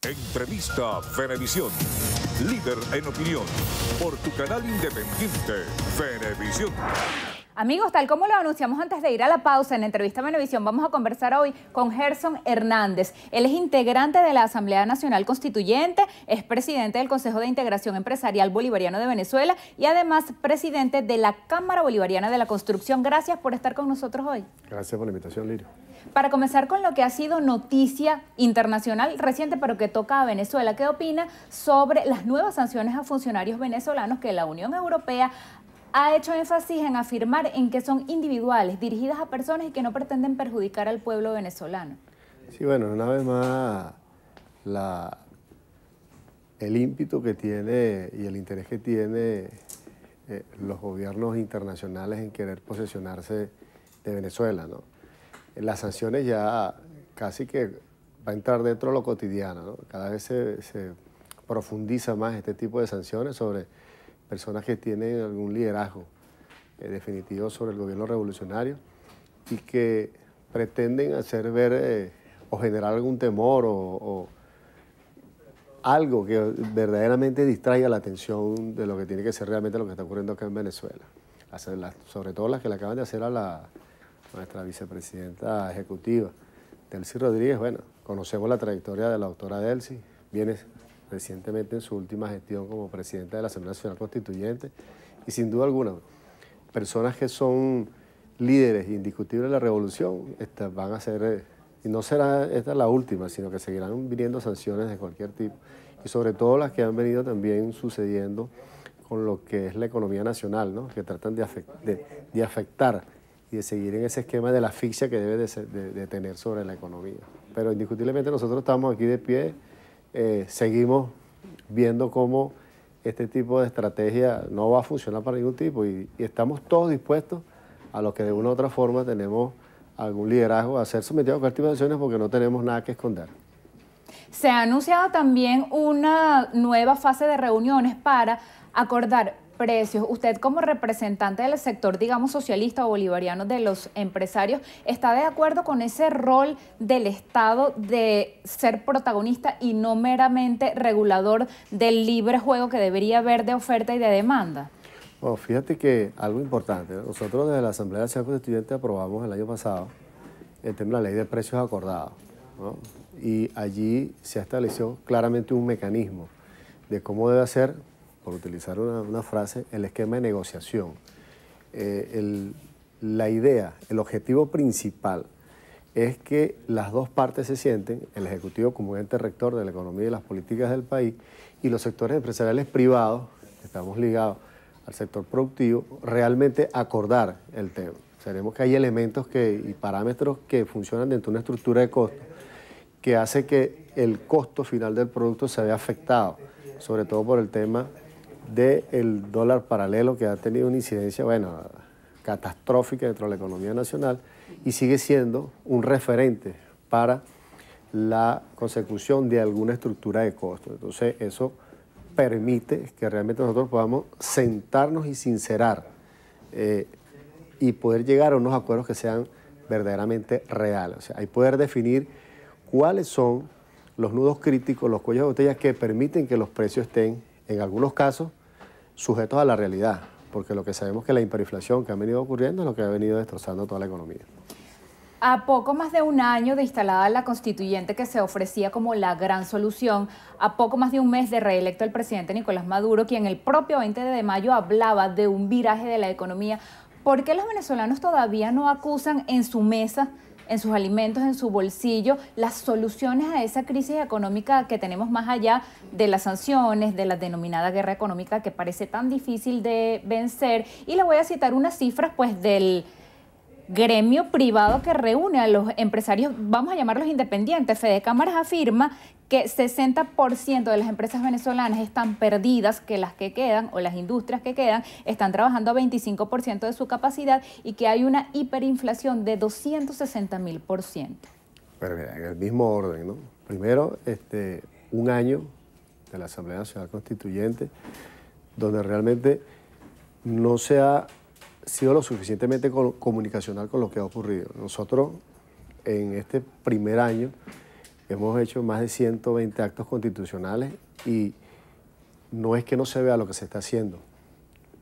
Entrevista Venevisión, líder en opinión, por tu canal independiente, Venevisión. Amigos, tal como lo anunciamos antes de ir a la pausa en Entrevista Venevisión, vamos a conversar hoy con Gerson Hernández. Él es integrante de la Asamblea Nacional Constituyente, es presidente del Consejo de Integración Empresarial Bolivariano de Venezuela y además presidente de la Cámara Bolivariana de la Construcción. Gracias por estar con nosotros hoy. Gracias por la invitación, Lirio. Para comenzar con lo que ha sido noticia internacional reciente, pero que toca a Venezuela, ¿qué opina sobre las nuevas sanciones a funcionarios venezolanos que la Unión Europea ha hecho énfasis en afirmar en que son individuales, dirigidas a personas y que no pretenden perjudicar al pueblo venezolano? Sí, bueno, una vez más, el ímpetu que tiene y el interés que tiene los gobiernos internacionales en querer posesionarse de Venezuela, ¿no? Las sanciones ya casi que va a entrar dentro de lo cotidiano, ¿no? Cada vez se profundiza más este tipo de sanciones sobre personas que tienen algún liderazgo definitivo sobre el gobierno revolucionario y que pretenden hacer ver o generar algún temor o algo que verdaderamente distraiga la atención de lo que tiene que ser realmente lo que está ocurriendo acá en Venezuela. Sobre todo las que le acaban de hacer a nuestra vicepresidenta ejecutiva, Delcy Rodríguez. Bueno, conocemos la trayectoria de la doctora Delcy, viene recientemente en su última gestión como presidenta de la Asamblea Nacional Constituyente y sin duda alguna, personas que son líderes indiscutibles de la revolución van a ser, y no será esta la última, sino que seguirán viniendo sanciones de cualquier tipo y sobre todo las que han venido también sucediendo con lo que es la economía nacional, ¿no? Que tratan de afectar y de seguir en ese esquema de la asfixia que debe de tener sobre la economía. Pero indiscutiblemente nosotros estamos aquí de pie, seguimos viendo cómo este tipo de estrategia no va a funcionar para ningún tipo y estamos todos dispuestos a los que de una u otra forma tenemos algún liderazgo a ser sometidos a cualquier tipo de acciones porque no tenemos nada que esconder. Se ha anunciado también una nueva fase de reuniones para acordar precios. Usted como representante del sector, digamos, socialista o bolivariano de los empresarios, ¿está de acuerdo con ese rol del Estado de ser protagonista y no meramente regulador del libre juego que debería haber de oferta y de demanda? Bueno, fíjate que algo importante, nosotros desde la Asamblea Nacional Constituyente aprobamos el año pasado el tema de la ley de precios acordados, ¿no? Y allí se ha establecido claramente un mecanismo de cómo debe ser, por utilizar una frase, el esquema de negociación. La idea, el objetivo principal es que las dos partes se sienten, el Ejecutivo como ente rector de la economía y las políticas del país y los sectores empresariales privados, que estamos ligados al sector productivo, realmente acordar el tema. Sabemos que hay elementos y parámetros que funcionan dentro de una estructura de costos que hace que el costo final del producto se vea afectado, sobre todo por el tema del dólar paralelo que ha tenido una incidencia, bueno, catastrófica dentro de la economía nacional y sigue siendo un referente para la consecución de alguna estructura de costos. Entonces, eso permite que realmente nosotros podamos sentarnos y sincerar y poder llegar a unos acuerdos que sean verdaderamente reales. O sea, hay poder definir cuáles son los nudos críticos, los cuellos de botella que permiten que los precios estén, en algunos casos, sujetos a la realidad, porque lo que sabemos es que la hiperinflación que ha venido ocurriendo es lo que ha venido destrozando toda la economía. A poco más de un año de instalada la constituyente que se ofrecía como la gran solución, a poco más de un mes de reelecto el presidente Nicolás Maduro, quien el propio 20 de mayo hablaba de un viraje de la economía, ¿por qué los venezolanos todavía no acusan en su mesa, en sus alimentos, en su bolsillo, las soluciones a esa crisis económica que tenemos más allá de las sanciones, de la denominada guerra económica que parece tan difícil de vencer? Y le voy a citar unas cifras pues del gremio privado que reúne a los empresarios, vamos a llamarlos independientes. Fede Cámaras afirma que 60% de las empresas venezolanas están perdidas, que las que quedan o las industrias que quedan están trabajando a 25% de su capacidad y que hay una hiperinflación de 260.000%. Pero mira, en el mismo orden, ¿no? Primero, un año de la Asamblea Nacional Constituyente, donde realmente no se ha sido lo suficientemente comunicacional con lo que ha ocurrido. Nosotros, en este primer año, hemos hecho más de 120 actos constitucionales y no es que no se vea lo que se está haciendo,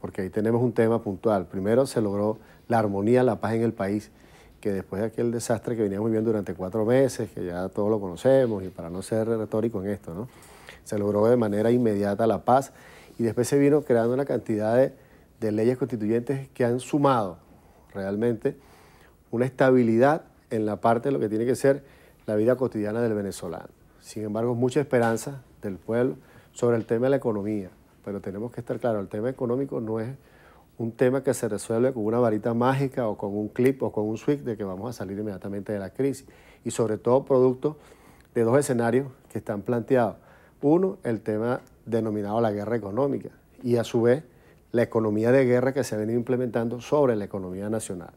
porque ahí tenemos un tema puntual. Primero se logró la armonía, la paz en el país, que después de aquel desastre que veníamos viviendo durante 4 meses, que ya todos lo conocemos, y para no ser retórico en esto, ¿no? Se logró de manera inmediata la paz y después se vino creando una cantidad de leyes constituyentes que han sumado realmente una estabilidad en la parte de lo que tiene que ser la vida cotidiana del venezolano. Sin embargo, mucha esperanza del pueblo sobre el tema de la economía, pero tenemos que estar claros, el tema económico no es un tema que se resuelve con una varita mágica o con un clip o con un switch de que vamos a salir inmediatamente de la crisis, y sobre todo producto de 2 escenarios que están planteados. Uno, el tema denominado la guerra económica, y a su vez la economía de guerra que se ha venido implementando sobre la economía nacional.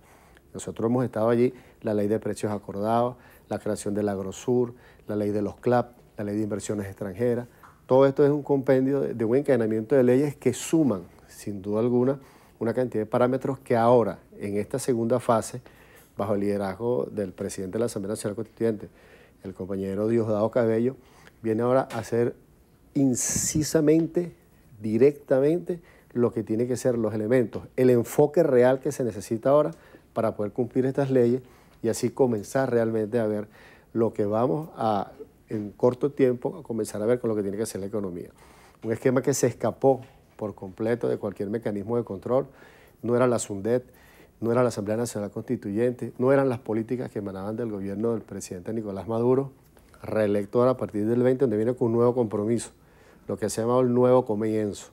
Nosotros hemos estado allí, la ley de precios acordados, la creación del Agrosur, la ley de los CLAP, la ley de inversiones extranjeras. Todo esto es un compendio de un encadenamiento de leyes que suman, sin duda alguna, una cantidad de parámetros que ahora, en esta segunda fase, bajo el liderazgo del presidente de la Asamblea Nacional Constituyente, el compañero Diosdado Cabello, viene ahora a hacer incisamente, directamente, lo que tiene que ser los elementos, el enfoque real que se necesita ahora para poder cumplir estas leyes y así comenzar realmente a ver lo que vamos a, en corto tiempo, a comenzar a ver con lo que tiene que ser la economía. Un esquema que se escapó por completo de cualquier mecanismo de control, no era la SUNDET, no era la Asamblea Nacional Constituyente, no eran las políticas que emanaban del gobierno del presidente Nicolás Maduro, reelecto ahora a partir del 20, donde viene con un nuevo compromiso, lo que se ha llamado el nuevo comienzo.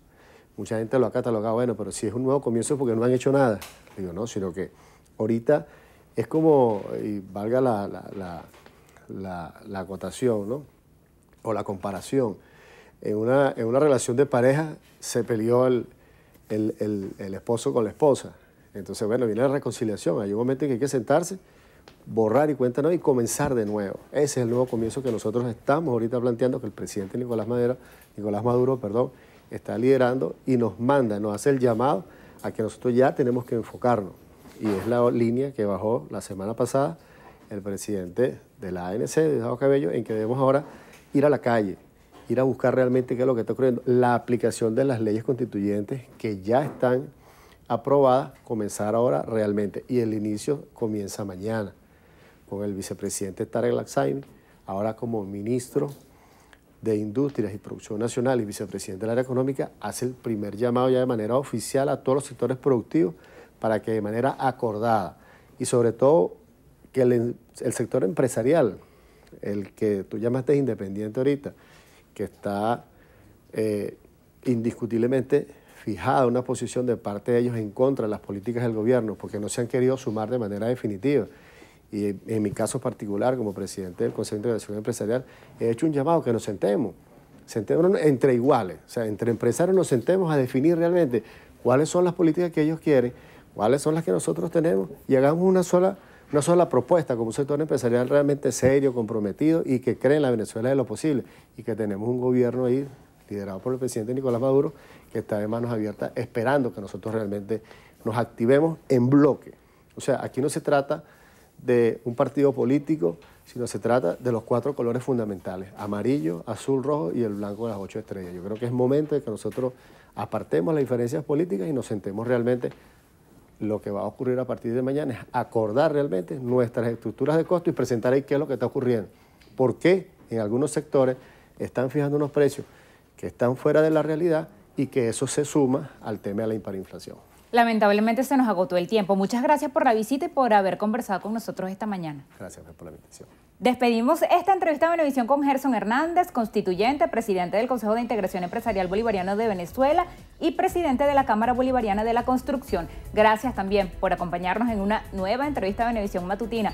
Mucha gente lo ha catalogado, bueno, pero si es un nuevo comienzo es porque no han hecho nada. Digo, no, sino que ahorita es como, y valga la acotación, ¿no? O la comparación. En una relación de pareja se peleó el esposo con la esposa. Entonces, bueno, viene la reconciliación. Hay un momento en que hay que sentarse, borrar y cuenta nueva y comenzar de nuevo. Ese es el nuevo comienzo que nosotros estamos ahorita planteando, que el presidente Nicolás Maduro, está liderando y nos manda, nos hace el llamado a que nosotros ya tenemos que enfocarnos. Y es la línea que bajó la semana pasada el presidente de la ANC, Diosdado Cabello, en que debemos ahora ir a la calle, ir a buscar realmente qué es lo que está ocurriendo. La aplicación de las leyes constituyentes que ya están aprobadas, comenzar ahora realmente. Y el inicio comienza mañana, con el vicepresidente Tarek El-Akshaimi, ahora como ministro de Industrias y Producción Nacional y vicepresidente del área económica, hace el primer llamado ya de manera oficial a todos los sectores productivos para que de manera acordada y sobre todo que el sector empresarial, el que tú llamaste independiente ahorita, que está indiscutiblemente fijada una posición de parte de ellos en contra de las políticas del gobierno porque no se han querido sumar de manera definitiva. Y en mi caso particular, como presidente del Consejo de Integración Empresarial, he hecho un llamado que nos sentemos entre iguales, o sea, entre empresarios nos sentemos a definir realmente cuáles son las políticas que ellos quieren, cuáles son las que nosotros tenemos y hagamos una sola propuesta como un sector empresarial realmente serio, comprometido y que cree en la Venezuela de lo posible y que tenemos un gobierno ahí liderado por el presidente Nicolás Maduro que está de manos abiertas esperando que nosotros realmente nos activemos en bloque. O sea, aquí no se trata de un partido político, sino se trata de los 4 colores fundamentales, amarillo, azul, rojo y el blanco de las 8 estrellas. Yo creo que es momento de que nosotros apartemos las diferencias políticas y nos sentemos realmente. Lo que va a ocurrir a partir de mañana es acordar realmente nuestras estructuras de costo y presentar ahí qué es lo que está ocurriendo. ¿Por qué en algunos sectores están fijando unos precios que están fuera de la realidad y que eso se suma al tema de la hiperinflación? Lamentablemente se nos agotó el tiempo. Muchas gracias por la visita y por haber conversado con nosotros esta mañana. Gracias por la invitación. Despedimos esta entrevista de Venevisión con Gerson Hernández, constituyente, presidente del Consejo de Integración Empresarial Bolivariano de Venezuela y presidente de la Cámara Bolivariana de la Construcción. Gracias también por acompañarnos en una nueva entrevista de Venevisión Matutina.